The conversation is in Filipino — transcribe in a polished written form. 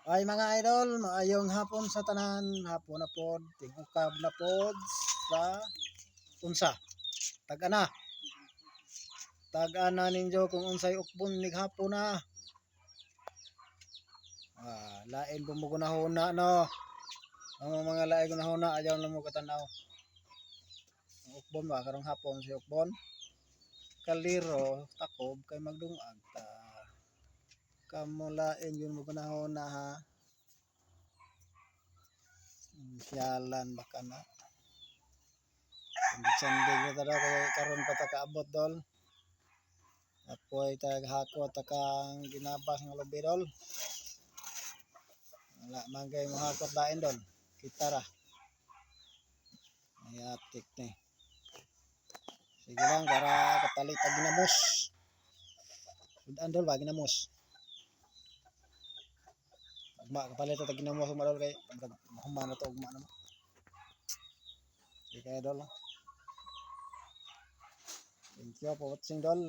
Ay mga idol, maayong hapon sa tanan, hapon na pod, tigukab na pod sa unsa. Tag-ana. Tag-ana ninyo kung unsay ukbon ni hapon na. Lain bumugo na huna no. Ang mga lain ko na huna ayaw na mo katanaw. Ang ukbon ba karong hapon si ukbon. Kaliro takob kay magdungag ta. Kamo lain yun mo panahon na ha. Siyalan baka na. Sandig na tada kay karon pa ta kaabot dol. Apoy tag hako takang ginabas ng lobi dol. Wala man kay mo hakot lain dol. Kita ra. Ayatik ni. Sige lang para kapalit ang ginamos. Sudan dol ba ginamos. Agma kapalit ang ginamos madol kay human na to ugma na mo. Sige dol. Thank you for watching dol.